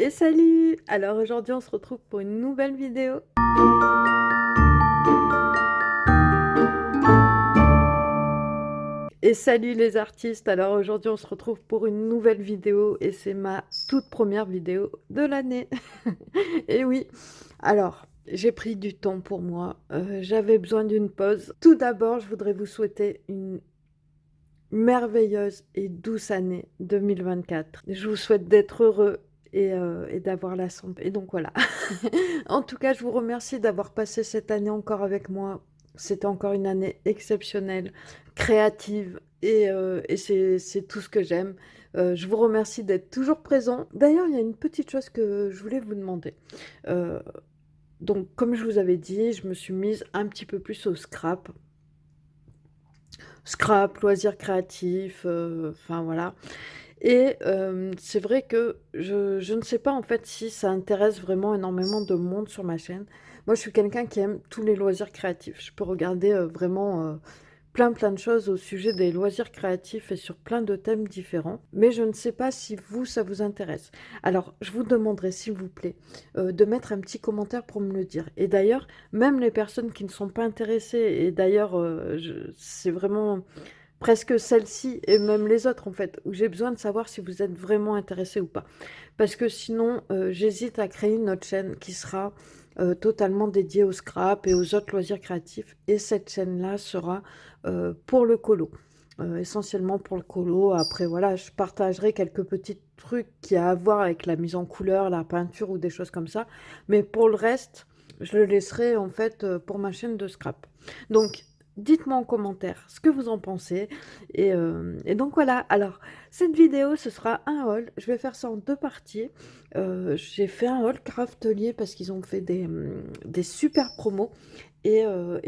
Et salut! Alors aujourd'hui on se retrouve pour une nouvelle vidéo. Et salut les artistes! Alors aujourd'hui on se retrouve pour une nouvelle vidéo et c'est ma toute première vidéo de l'année. Et oui, alors j'ai pris du temps pour moi, j'avais besoin d'une pause. Tout d'abord je voudrais vous souhaiter une merveilleuse et douce année 2024. Je vous souhaite d'être heureux et d'avoir la santé. Et donc voilà. En tout cas, je vous remercie d'avoir passé cette année encore avec moi. C'était encore une année exceptionnelle, créative, et c'est tout ce que j'aime. Je vous remercie d'être toujours présent. D'ailleurs, il y a une petite chose que je voulais vous demander. Euh, donc, comme je vous avais dit, je me suis mise un petit peu plus au scrap. Scrap, loisirs créatifs, enfin voilà. Et c'est vrai que je ne sais pas en fait si ça intéresse vraiment énormément de monde sur ma chaîne. Moi, je suis quelqu'un qui aime tous les loisirs créatifs. Je peux regarder vraiment plein de choses au sujet des loisirs créatifs et sur plein de thèmes différents. Mais je ne sais pas si vous, ça vous intéresse. Alors, je vous demanderai, s'il vous plaît, de mettre un petit commentaire pour me le dire. Et d'ailleurs, même les personnes qui ne sont pas intéressées, et d'ailleurs, c'est vraiment presque celle-ci et même les autres en fait, où j'ai besoin de savoir si vous êtes vraiment intéressé ou pas. Parce que sinon, j'hésite à créer une autre chaîne qui sera totalement dédiée au scrap et aux autres loisirs créatifs. Et cette chaîne-là sera pour le colo. Essentiellement pour le colo. Après, voilà, je partagerai quelques petits trucs qui a à voir avec la mise en couleur, la peinture ou des choses comme ça. Mais pour le reste, je le laisserai en fait pour ma chaîne de scrap. Donc, dites-moi en commentaire ce que vous en pensez. Et donc voilà, alors cette vidéo ce sera un haul, je vais faire ça en deux parties. J'ai fait un haul Craftelier parce qu'ils ont fait des super promos et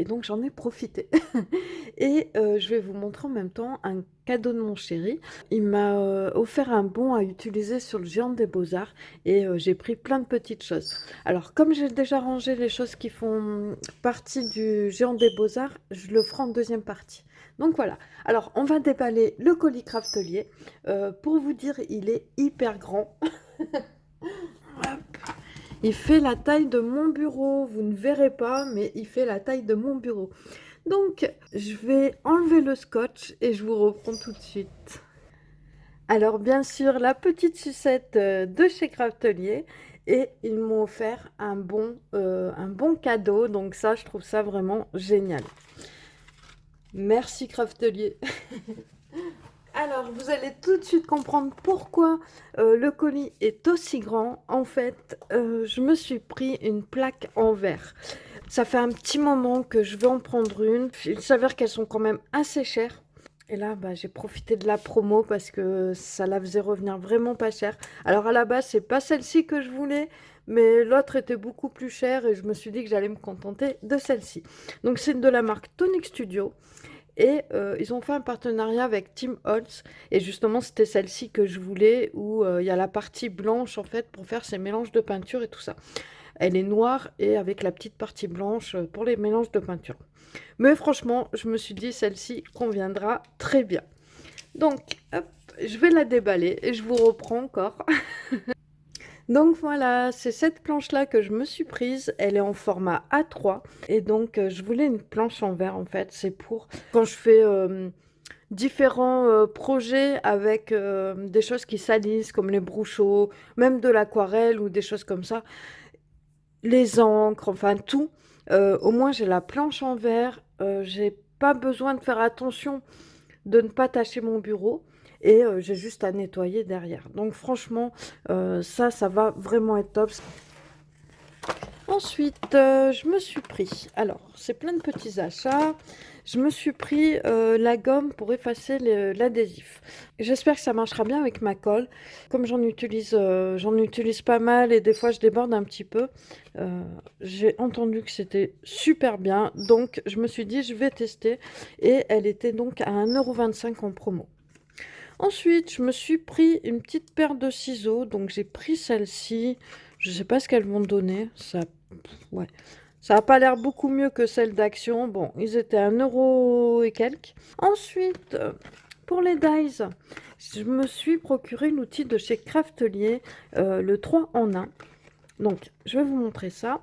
donc j'en ai profité. Et je vais vous montrer en même temps un cadeau de mon chéri. Il m'a offert un bon à utiliser sur le géant des beaux-arts et j'ai pris plein de petites choses. Alors comme j'ai déjà rangé les choses qui font partie du géant des beaux-arts, je le ferai en deuxième partie. Donc voilà, alors on va déballer le colis Craftelier. Pour vous dire, il est hyper grand. Hop. Il fait la taille de mon bureau, vous ne verrez pas, mais il fait la taille de mon bureau. Donc, je vais enlever le scotch et je vous reprends tout de suite. Alors, bien sûr, la petite sucette de chez Craftelier et ils m'ont offert un bon cadeau. Donc ça, je trouve ça vraiment génial. Merci Craftelier. Alors, vous allez tout de suite comprendre pourquoi le colis est aussi grand. En fait, je me suis pris une plaque en verre. Ça fait un petit moment que je veux en prendre une. Il s'avère qu'elles sont quand même assez chères. Et là, bah, j'ai profité de la promo parce que ça la faisait revenir vraiment pas cher. Alors à la base, c'est pas celle-ci que je voulais, mais l'autre était beaucoup plus chère et je me suis dit que j'allais me contenter de celle-ci. Donc c'est de la marque Tonic Studio. Et ils ont fait un partenariat avec Tim Holtz. Et justement, c'était celle-ci que je voulais, où il y a la partie blanche, en fait, pour faire ces mélanges de peinture et tout ça. Elle est noire et avec la petite partie blanche pour les mélanges de peinture. Mais franchement, je me suis dit, celle-ci conviendra très bien. Donc, hop, je vais la déballer et je vous reprends encore. Donc voilà, c'est cette planche-là que je me suis prise. Elle est en format A3. Et donc, je voulais une planche en verre, en fait. C'est pour quand je fais différents projets avec des choses qui salissent, comme les brousseaux, même de l'aquarelle ou des choses comme ça. Les encres, enfin tout. Au moins, j'ai la planche en verre. J'ai pas besoin de faire attention de ne pas tacher mon bureau. Et j'ai juste à nettoyer derrière. Donc franchement, ça va vraiment être top. Ensuite, je me suis pris, alors c'est plein de petits achats, je me suis pris la gomme pour effacer l'adhésif. J'espère que ça marchera bien avec ma colle. Comme j'en utilise pas mal et des fois je déborde un petit peu, j'ai entendu que c'était super bien, donc je me suis dit je vais tester et elle était donc à 1,25 € en promo. Ensuite, je me suis pris une petite paire de ciseaux, donc j'ai pris celle-ci. Je ne sais pas ce qu'elles vont donner. Ouais. Ça n'a pas l'air beaucoup mieux que celle d'Action. Bon, ils étaient à 1 € et quelques. Ensuite, pour les dies, je me suis procuré l'outil de chez Craftelier, le 3 en 1. Donc, je vais vous montrer ça.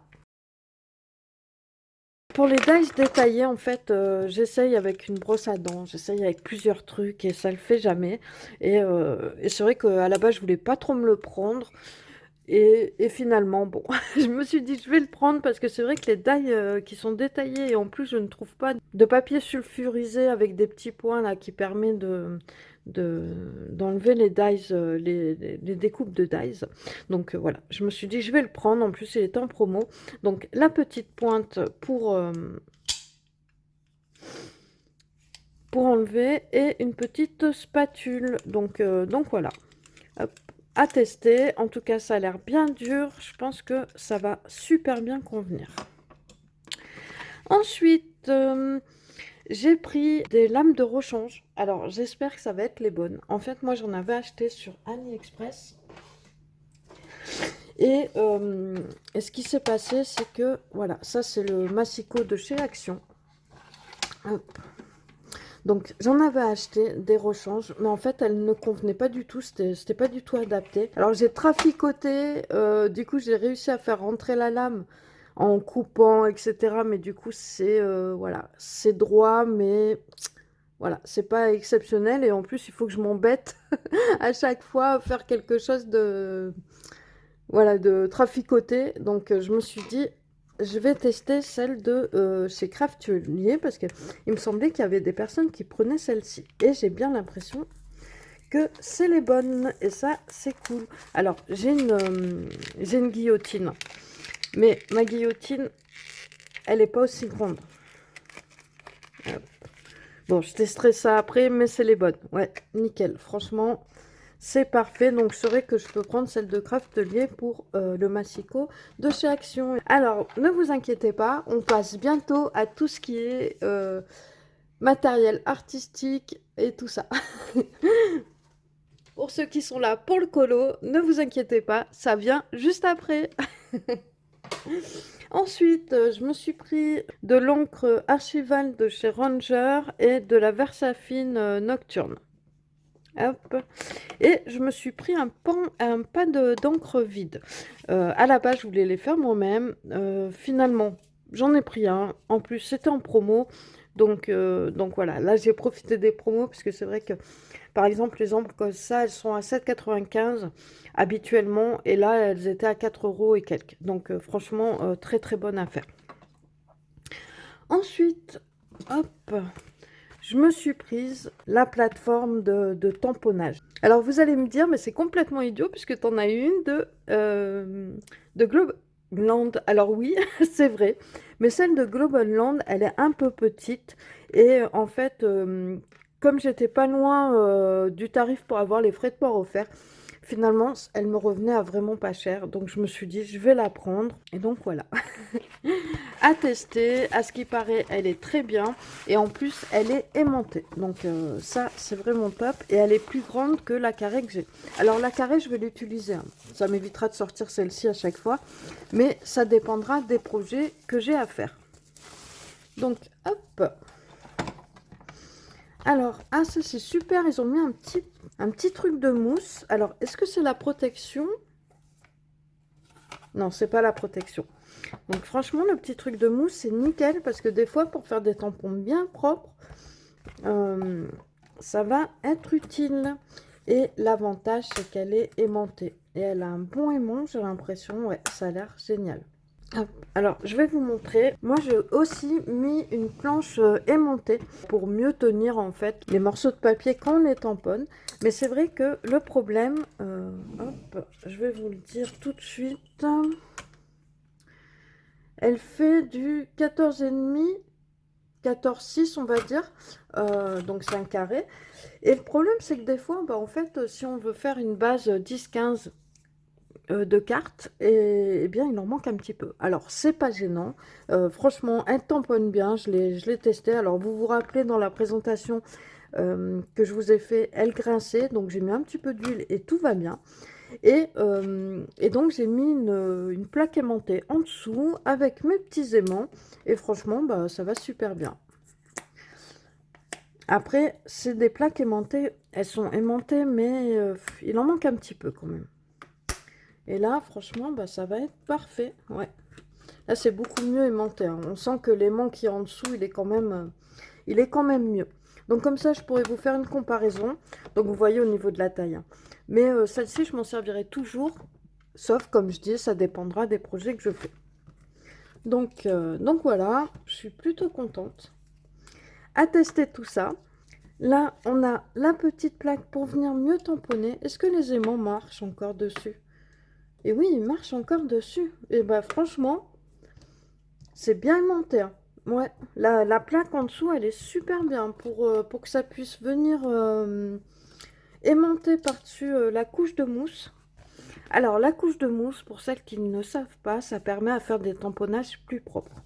Pour les dies détaillés, en fait, j'essaye avec une brosse à dents, j'essaye avec plusieurs trucs et ça le fait jamais. Et c'est vrai qu'à la base, je voulais pas trop me le prendre. Et finalement, bon, je me suis dit, je vais le prendre parce que c'est vrai que les dies qui sont détaillés et en plus, je ne trouve pas de papier sulfurisé avec des petits points là qui permet d'enlever les dies, les découpes de dies. Donc voilà, je me suis dit, je vais le prendre. En plus, il est en promo. Donc la petite pointe pour enlever et une petite spatule. Donc voilà. Hop. À tester. En tout cas, ça a l'air bien dur. Je pense que ça va super bien convenir. Ensuite, j'ai pris des lames de rechange. Alors, j'espère que ça va être les bonnes. En fait, moi, j'en avais acheté sur AliExpress. Et ce qui s'est passé, c'est que, voilà, ça, c'est le Massico de chez Action. Hop. Donc j'en avais acheté des rechanges, mais en fait elles ne convenaient pas du tout, c'était pas du tout adapté. Alors j'ai traficoté, du coup j'ai réussi à faire rentrer la lame en coupant, etc. Mais du coup c'est voilà, c'est droit, mais voilà, c'est pas exceptionnel. Et en plus il faut que je m'embête à chaque fois à faire quelque chose de, voilà, de traficoter. Donc je me suis dit, je vais tester celle de chez Craftelier parce qu'il me semblait qu'il y avait des personnes qui prenaient celle-ci. Et j'ai bien l'impression que c'est les bonnes. Et ça, c'est cool. Alors, j'ai une guillotine. Mais ma guillotine, elle n'est pas aussi grande. Bon, je testerai ça après, mais c'est les bonnes. Ouais, nickel. Franchement, c'est parfait. Donc, je saurais que je peux prendre celle de Craftelier pour le Massico de chez Action. Alors, ne vous inquiétez pas, on passe bientôt à tout ce qui est matériel artistique et tout ça. Pour ceux qui sont là pour le colo, ne vous inquiétez pas, ça vient juste après. Ensuite, je me suis pris de l'encre archivale de chez Ranger et de la Versafine Nocturne. Hop. Et je me suis pris un pas d'encre vide. À la base, je voulais les faire moi-même. Finalement, j'en ai pris un. En plus, c'était en promo. Donc voilà, là j'ai profité des promos parce que c'est vrai que par exemple les encres comme ça, elles sont à 7,95 habituellement et là elles étaient à 4 € et quelques. Donc franchement, très très bonne affaire. Ensuite, hop, je me suis prise la plateforme de tamponnage. Alors vous allez me dire, mais c'est complètement idiot puisque tu en as une de Global. Alors oui, c'est vrai, mais celle de Global Land, elle est un peu petite. Et en fait, comme j'étais pas loin du tarif pour avoir les frais de port offerts, finalement, elle me revenait à vraiment pas cher. Donc je me suis dit, je vais la prendre. Et donc voilà. À tester, à ce qui paraît, elle est très bien. Et en plus, elle est aimantée. Donc ça, c'est vraiment top. Et elle est plus grande que la carrée que j'ai. Alors la carrée, je vais l'utiliser, hein. Ça m'évitera de sortir celle-ci à chaque fois. Mais ça dépendra des projets que j'ai à faire. Donc, hop. Alors, ah ça c'est super, ils ont mis un petit truc de mousse. Alors, est-ce que c'est la protection? Non, c'est pas la protection. Donc franchement, le petit truc de mousse, c'est nickel parce que des fois, pour faire des tampons bien propres, ça va être utile. Et l'avantage, c'est qu'elle est aimantée. Et elle a un bon aimant, j'ai l'impression. Ouais, ça a l'air génial. Alors, je vais vous montrer. Moi, j'ai aussi mis une planche aimantée pour mieux tenir en fait les morceaux de papier quand on les tamponne. Mais c'est vrai que le problème, hop, je vais vous le dire tout de suite. Elle fait du 14,5, 14,6 on va dire. Donc c'est un carré. Et le problème, c'est que des fois, bah, en fait, si on veut faire une base 10-15 de cartes, et bien il en manque un petit peu. Alors c'est pas gênant, franchement elle tamponne bien, je l'ai testé. Alors vous vous rappelez dans la présentation que je vous ai fait, elle grinçait, donc j'ai mis un petit peu d'huile et tout va bien. Et donc j'ai mis une plaque aimantée en dessous avec mes petits aimants et franchement bah, ça va super bien. Après, c'est des plaques aimantées. Elles sont aimantées, mais il en manque un petit peu quand même. Et là, franchement, bah, ça va être parfait. Ouais. Là, c'est beaucoup mieux aimanté, hein. On sent que l'aimant qui est en dessous, il est quand même mieux. Donc comme ça, je pourrais vous faire une comparaison. Donc vous voyez au niveau de la taille, hein. Mais celle-ci, je m'en servirai toujours. Sauf, comme je dis, ça dépendra des projets que je fais. Donc voilà, je suis plutôt contente. À tester tout ça. Là, on a la petite plaque pour venir mieux tamponner. Est-ce que les aimants marchent encore dessus? Et oui, ils marchent encore dessus. Et bah franchement, c'est bien aimanté, hein. Ouais, la plaque en dessous, elle est super bien pour que ça puisse venir aimanter par-dessus la couche de mousse. Alors, la couche de mousse, pour celles qui ne savent pas, ça permet à faire des tamponnages plus propres.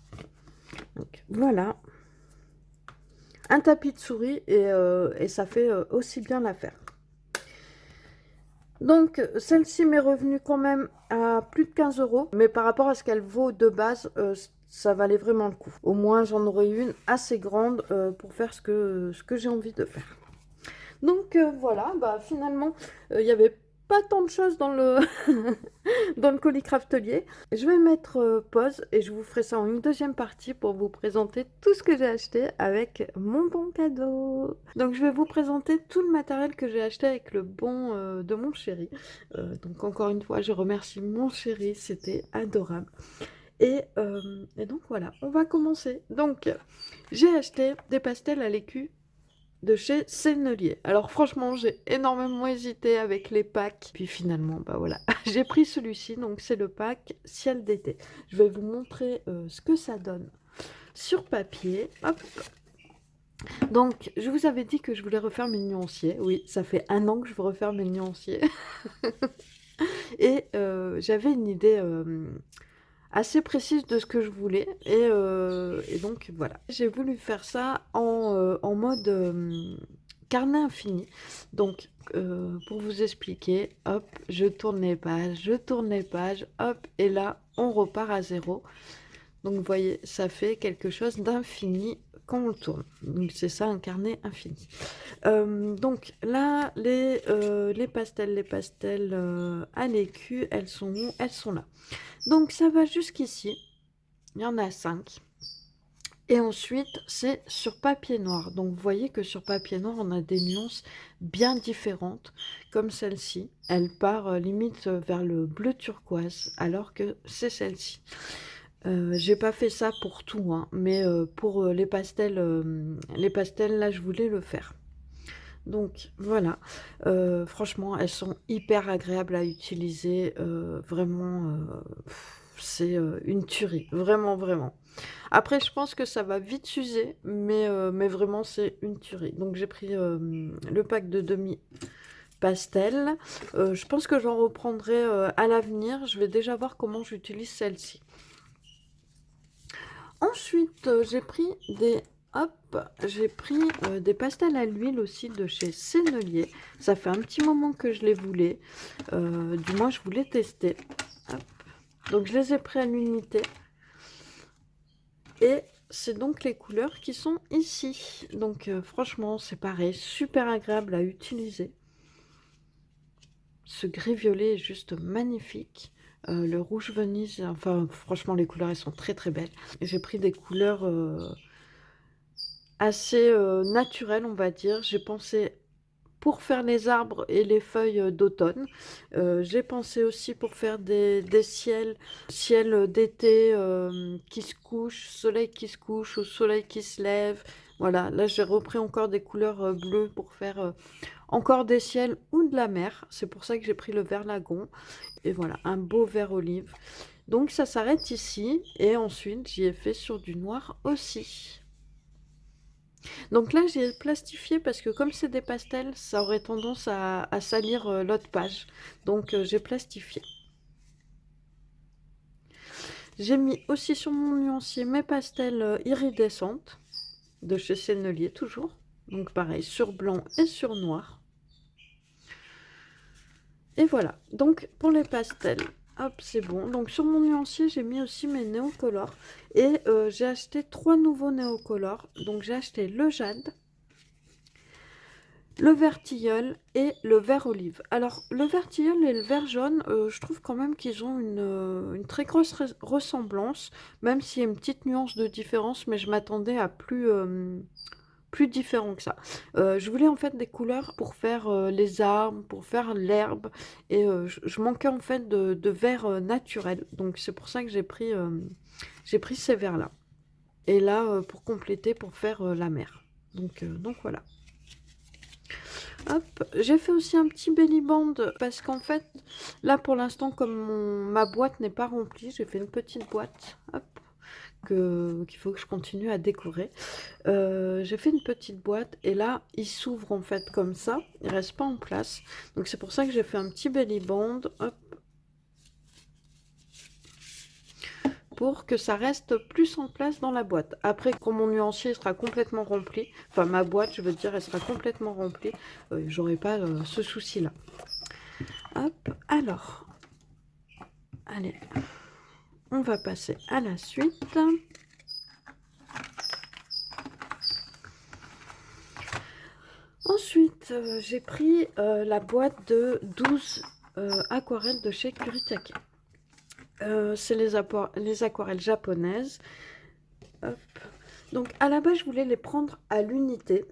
Donc, voilà. Un tapis de souris et ça fait aussi bien l'affaire. Donc, celle-ci m'est revenue quand même à plus de 15 €, mais par rapport à ce qu'elle vaut de base, ça valait vraiment le coup. Au moins, j'en aurais une assez grande pour faire ce que j'ai envie de faire. Donc, voilà, bah, finalement, il n'y avait pas tant de choses dans le, dans le colis Craftelier. Je vais mettre pause et je vous ferai ça en une deuxième partie pour vous présenter tout ce que j'ai acheté avec mon bon cadeau. Donc je vais vous présenter tout le matériel que j'ai acheté avec le bon de mon chéri. Donc encore une fois, je remercie mon chéri, c'était adorable. Et donc voilà, on va commencer. Donc j'ai acheté des pastels à l'écu de chez Sennelier. Alors franchement, j'ai énormément hésité avec les packs. Puis finalement, bah voilà, j'ai pris celui-ci. Donc c'est le pack Ciel d'été. Je vais vous montrer ce que ça donne sur papier. Hop. Donc je vous avais dit que je voulais refaire mes nuanciers. Oui, ça fait 1 an que je veux refaire mes nuanciers. Et j'avais une idée assez précise de ce que je voulais. Et donc voilà, j'ai voulu faire ça en mode carnet infini. Donc pour vous expliquer, hop, je tourne les pages, hop, et là on repart à zéro. Donc vous voyez, ça fait quelque chose d'infini quand on le tourne. Donc c'est ça, un carnet infini. Donc là, les pastels à l'écu, elles sont où? Elles sont là. Donc ça va jusqu'ici. Il y en a 5. Et ensuite, c'est sur papier noir. Donc vous voyez que sur papier noir, on a des nuances bien différentes. Comme celle-ci. Elle part limite vers le bleu turquoise, alors que c'est celle-ci. J'ai pas fait ça pour tout, hein, mais pour les pastels, là, je voulais le faire. Donc voilà, franchement, elles sont hyper agréables à utiliser, vraiment, c'est une tuerie, vraiment, vraiment. Après, je pense que ça va vite s'user, mais vraiment, c'est une tuerie. Donc j'ai pris le pack de demi pastel. Je pense que j'en reprendrai à l'avenir. Je vais déjà voir comment j'utilise celle-ci. Ensuite, j'ai pris des pastels à l'huile aussi de chez Sennelier. Ça fait un petit moment que je les voulais. Du moins, je voulais tester. Hop. Donc, je les ai pris à l'unité. Et c'est donc les couleurs qui sont ici. Donc, franchement, c'est pareil. Super agréable à utiliser. Ce gris violet est juste magnifique. Le rouge Venise, enfin, franchement, les couleurs, elles sont très, très belles. J'ai pris des couleurs assez naturelles, on va dire. J'ai pensé pour faire les arbres et les feuilles d'automne. J'ai pensé aussi pour faire des ciel d'été qui se couche, soleil qui se couche ou soleil qui se lève. Voilà, là j'ai repris encore des couleurs bleues pour faire encore des ciels ou de la mer. C'est pour ça que j'ai pris le vert lagon. Et voilà, un beau vert olive. Donc ça s'arrête ici. Et ensuite, j'y ai fait sur du noir aussi. Donc là, j'ai plastifié parce que comme c'est des pastels, ça aurait tendance à salir l'autre page. Donc j'ai plastifié. J'ai mis aussi sur mon nuancier mes pastels iridescentes de chez Sennelier toujours. Donc pareil, sur blanc et sur noir. Et voilà, donc pour les pastels, hop, c'est bon. Donc sur mon nuancier, j'ai mis aussi mes néocolores. Et j'ai acheté 3 nouveaux néocolores. Donc j'ai acheté le jade, le vert tilleul et le vert olive. Alors, le vert tilleul et le vert jaune, je trouve quand même qu'ils ont une très grosse ressemblance, même s'il y a une petite nuance de différence, mais je m'attendais à plus différent que ça. Je voulais en fait des couleurs pour faire les arbres, pour faire l'herbe, et je manquais en fait de vert naturel. Donc c'est pour ça que j'ai pris ces verts-là. Et là, pour compléter, pour faire la mer. Donc voilà. Hop, j'ai fait aussi un petit belly band parce qu'en fait, là pour l'instant, comme ma boîte n'est pas remplie, j'ai fait une petite boîte, hop, qu'il faut que je continue à décorer. J'ai fait une petite boîte et là, il s'ouvre en fait comme ça, il reste pas en place. Donc c'est pour ça que j'ai fait un petit belly band, hop, pour que ça reste plus en place dans la boîte. Après, quand mon nuancier sera complètement rempli, enfin ma boîte, je veux dire, elle sera complètement remplie, j'aurai pas ce souci-là. Hop, alors, allez, on va passer à la suite. Ensuite, j'ai pris la boîte de 12 aquarelles de chez Kuritake. C'est les aquarelles japonaises. Hop. Donc à la base, je voulais les prendre à l'unité.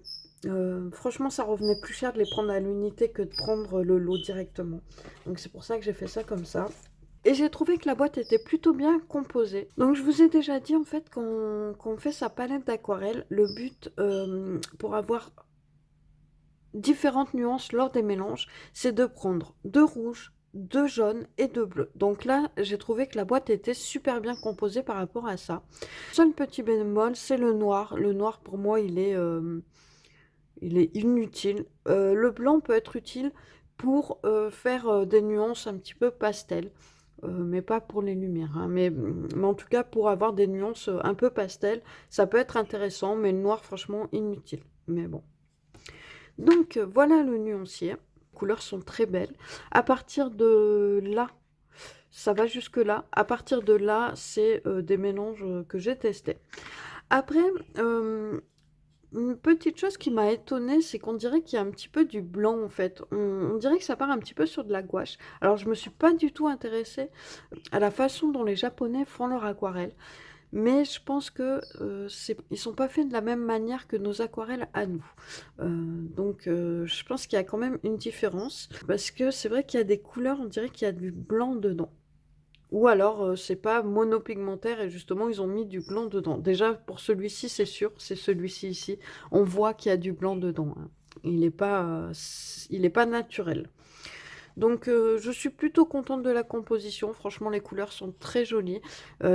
Franchement, ça revenait plus cher de les prendre à l'unité que de prendre le lot directement. Donc c'est pour ça que j'ai fait ça comme ça. Et j'ai trouvé que la boîte était plutôt bien composée. Donc je vous ai déjà dit en fait quand on fait sa palette d'aquarelle, le but pour avoir différentes nuances lors des mélanges, c'est de prendre de rouge, de jaune et de bleu. Donc là, j'ai trouvé que la boîte était super bien composée par rapport à ça. Seul petit bémol, c'est le noir. Le noir, pour moi, il est inutile. Le blanc peut être utile pour faire des nuances un petit peu pastel. Mais pas pour les lumières, hein. Mais en tout cas, pour avoir des nuances un peu pastel, ça peut être intéressant, mais le noir, franchement, inutile. Mais bon. Donc voilà le nuancier. Les couleurs sont très belles. À partir de là, ça va jusque là. À partir de là, c'est des mélanges que j'ai testés. Après, une petite chose qui m'a étonnée, c'est qu'on dirait qu'il y a un petit peu du blanc en fait. On dirait que ça part un petit peu sur de la gouache. Alors je me suis pas du tout intéressée à la façon dont les Japonais font leur aquarelle. Mais je pense que ils sont pas faits de la même manière que nos aquarelles à nous. Je pense qu'il y a quand même une différence. Parce que c'est vrai qu'il y a des couleurs, on dirait qu'il y a du blanc dedans. Ou alors, c'est pas monopigmentaire et justement, ils ont mis du blanc dedans. Déjà, pour celui-ci, c'est sûr, c'est celui-ci ici. On voit qu'il y a du blanc dedans, hein. Il est pas naturel. Donc je suis plutôt contente de la composition. Franchement, les couleurs sont très jolies.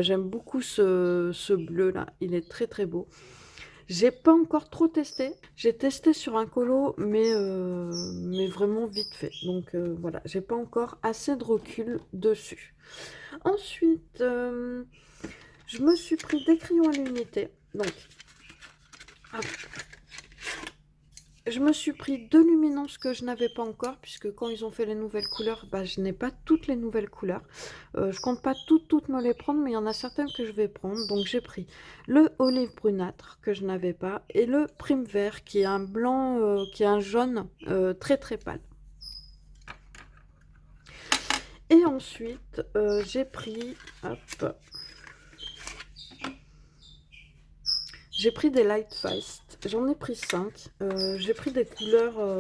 J'aime beaucoup ce bleu là. Il est très très beau. J'ai pas encore trop testé. J'ai testé sur un colo, mais vraiment vite fait. Donc voilà, j'ai pas encore assez de recul dessus. Ensuite, je me suis pris des crayons à l'unité. Donc, hop, je me suis pris 2 luminances que je n'avais pas encore, puisque quand ils ont fait les nouvelles couleurs, bah, je n'ai pas toutes les nouvelles couleurs. Je compte pas toutes me les prendre, mais il y en a certaines que je vais prendre. Donc j'ai pris le olive brunâtre, que je n'avais pas, et le prime vert, qui est un blanc, qui est un jaune très très pâle. Et ensuite, j'ai pris, hop, j'ai pris des Light Fast. J'en ai pris 5. J'ai pris des couleurs...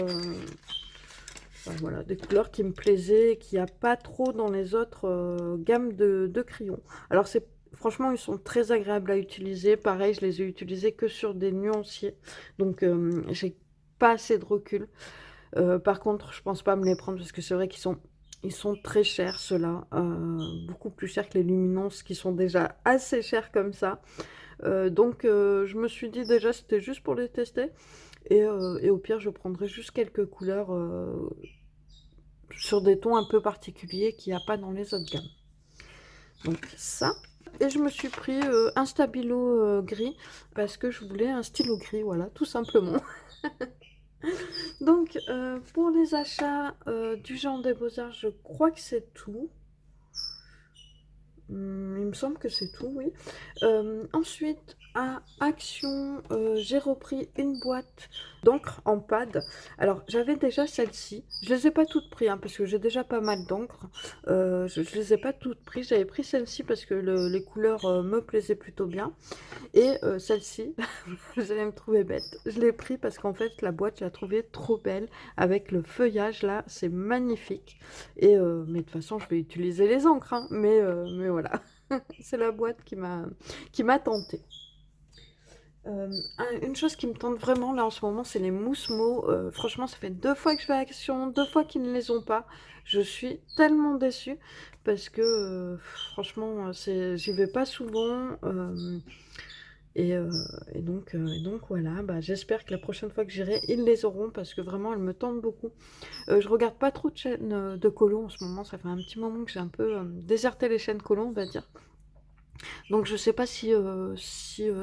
voilà, des couleurs qui me plaisaient, qu'il n'y a pas trop dans les autres gammes de crayons. Alors franchement, ils sont très agréables à utiliser. Pareil, je les ai utilisés que sur des nuanciers. Donc, j'ai pas assez de recul. Par contre, je pense pas me les prendre parce que c'est vrai ils sont très chers, ceux-là. Beaucoup plus chers que les luminances qui sont déjà assez chers comme ça. Je me suis dit déjà, c'était juste pour les tester. Et au pire, je prendrai juste quelques couleurs sur des tons un peu particuliers qu'il n'y a pas dans les autres gammes. Donc ça. Et je me suis pris un stabilo gris parce que je voulais un stylo gris, voilà, tout simplement. Donc pour les achats du genre des Beaux-Arts, je crois que c'est tout. Il il me semble que c'est tout, oui. Ensuite, à Action, j'ai repris une boîte d'encre en pad. Alors, j'avais déjà celle-ci. Je les ai pas toutes prises, hein, parce que j'ai déjà pas mal d'encre. Je les ai pas toutes prises. J'avais pris celle-ci parce que les couleurs me plaisaient plutôt bien. Et celle-ci, vous allez me trouver bête. Je l'ai pris parce qu'en fait, la boîte, je la trouvais trop belle. Avec le feuillage, là, c'est magnifique. Et mais de toute façon, je vais utiliser les encres, hein, mais voilà. C'est la boîte qui m'a tentée. Une chose qui me tente vraiment là en ce moment, c'est les moussemos. Franchement, ça fait 2 fois que je fais Action, 2 fois qu'ils ne les ont pas. Je suis tellement déçue parce que franchement, j'y vais pas souvent. Et, euh, et donc voilà, bah, j'espère que la prochaine fois que j'irai, ils les auront parce que vraiment, elles me tentent beaucoup. Je regarde pas trop de chaînes de colo en ce moment. Ça fait un petit moment que j'ai un peu déserté les chaînes colo, on va dire. Donc je sais pas si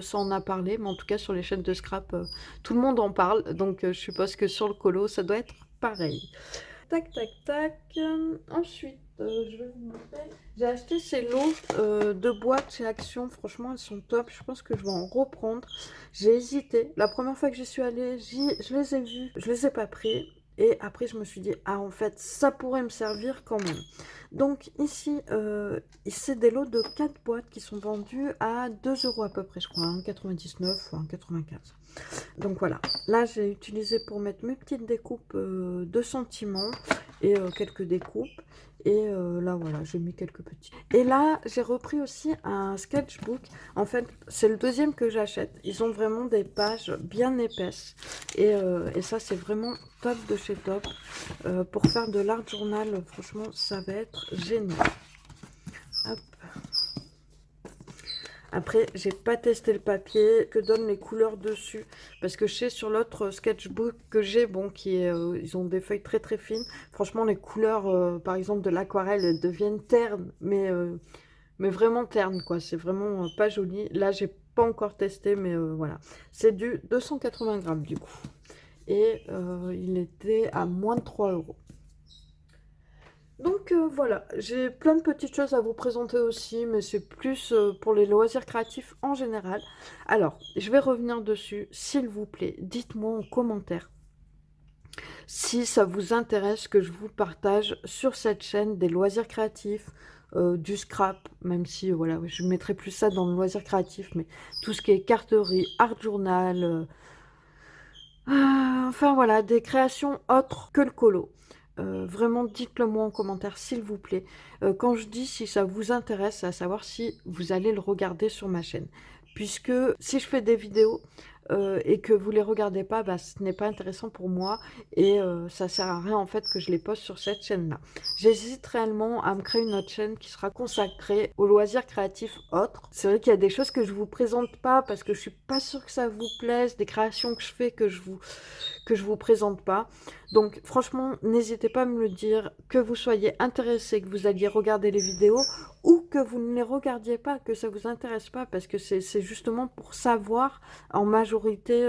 ça en a parlé, mais en tout cas sur les chaînes de scrap, tout le monde en parle. Donc je suppose que sur le colo, ça doit être pareil. Tac, tac, tac. Ensuite, je vais vous montrer. J'ai acheté ces lots de boîtes chez Action. Franchement, elles sont top. Je pense que je vais en reprendre. J'ai hésité. La première fois que j'y suis allée, je les ai vus. Je les ai pas pris. Et après, je me suis dit, ah, en fait, ça pourrait me servir quand même. Donc, ici, c'est des lots de 4 boîtes qui sont vendus à 2 euros à peu près, je crois, 1,99 ou 1,95. Donc voilà, là j'ai utilisé pour mettre mes petites découpes de sentiments et quelques découpes. Et là voilà, j'ai mis quelques petits. Et là, j'ai repris aussi un sketchbook. En fait, c'est le deuxième que j'achète. Ils ont vraiment des pages bien épaisses. Et ça, c'est vraiment top de chez top. Pour faire de l'art journal, franchement, ça va être génial. Hop. Après, j'ai pas testé le papier, que donnent les couleurs dessus. Parce que je sais sur l'autre sketchbook que j'ai, bon, ils ont des feuilles très très fines. Franchement, les couleurs, par exemple, de l'aquarelle, elles deviennent ternes. Mais vraiment ternes, quoi. C'est vraiment pas joli. Là, j'ai pas encore testé, mais voilà. C'est du 280 grammes, du coup. Et il était à moins de 3 euros. Donc voilà, j'ai plein de petites choses à vous présenter aussi, mais c'est plus pour les loisirs créatifs en général. Alors, je vais revenir dessus, s'il vous plaît, dites-moi en commentaire si ça vous intéresse que je vous partage sur cette chaîne des loisirs créatifs, du scrap, même si voilà, je mettrai plus ça dans le loisir créatif, mais tout ce qui est carterie, art journal, enfin voilà, des créations autres que le colo. Vraiment, dites-le moi en commentaire, s'il vous plaît. Quand je dis si ça vous intéresse, c'est à savoir si vous allez le regarder sur ma chaîne. Puisque si je fais des vidéos et que vous les regardez pas, bah, ce n'est pas intéressant pour moi et ça sert à rien en fait que je les poste sur cette chaîne-là. J'hésite réellement à me créer une autre chaîne qui sera consacrée aux loisirs créatifs autres. C'est vrai qu'il y a des choses que je vous présente pas parce que je suis pas sûre que ça vous plaise, des créations que je fais que je vous présente pas. Donc franchement, n'hésitez pas à me le dire, que vous soyez intéressé, que vous alliez regarder les vidéos ou que vous ne les regardiez pas, que ça vous intéresse pas, parce que c'est justement pour savoir en majorité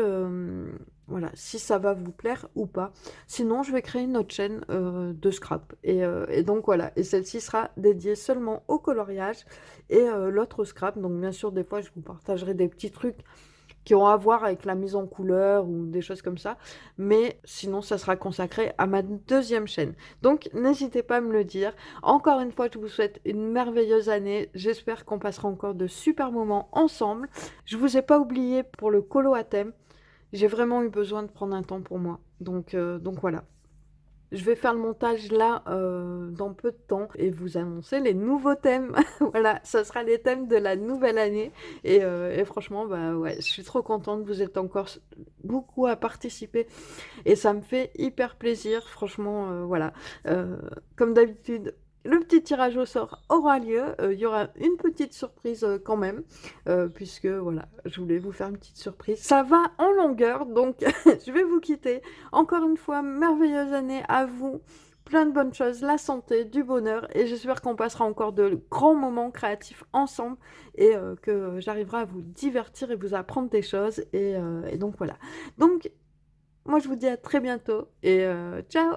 voilà, si ça va vous plaire ou pas. Sinon, je vais créer une autre chaîne de scrap. Et donc voilà, et celle-ci sera dédiée seulement au coloriage et l'autre scrap. Donc bien sûr, des fois, je vous partagerai des petits trucs qui ont à voir avec la mise en couleur ou des choses comme ça. Mais sinon, ça sera consacré à ma deuxième chaîne. Donc, n'hésitez pas à me le dire. Encore une fois, je vous souhaite une merveilleuse année. J'espère qu'on passera encore de super moments ensemble. Je vous ai pas oublié pour le colo à thème. J'ai vraiment eu besoin de prendre un temps pour moi. Donc voilà. Je vais faire le montage là dans peu de temps et vous annoncer les nouveaux thèmes. Voilà, ça sera les thèmes de la nouvelle année. Et franchement, bah ouais, je suis trop contente. Vous êtes encore beaucoup à participer et ça me fait hyper plaisir. Franchement, voilà. Euh, Comme d'habitude, le petit tirage au sort aura lieu. Il y aura une petite surprise quand même, puisque voilà, je voulais vous faire une petite surprise. Ça va en longueur, donc je vais vous quitter. Encore une fois, merveilleuse année à vous. Plein de bonnes choses, la santé, du bonheur, et j'espère qu'on passera encore de grands moments créatifs ensemble et que j'arriverai à vous divertir et vous apprendre des choses. Et donc voilà. Donc, moi je vous dis à très bientôt et ciao!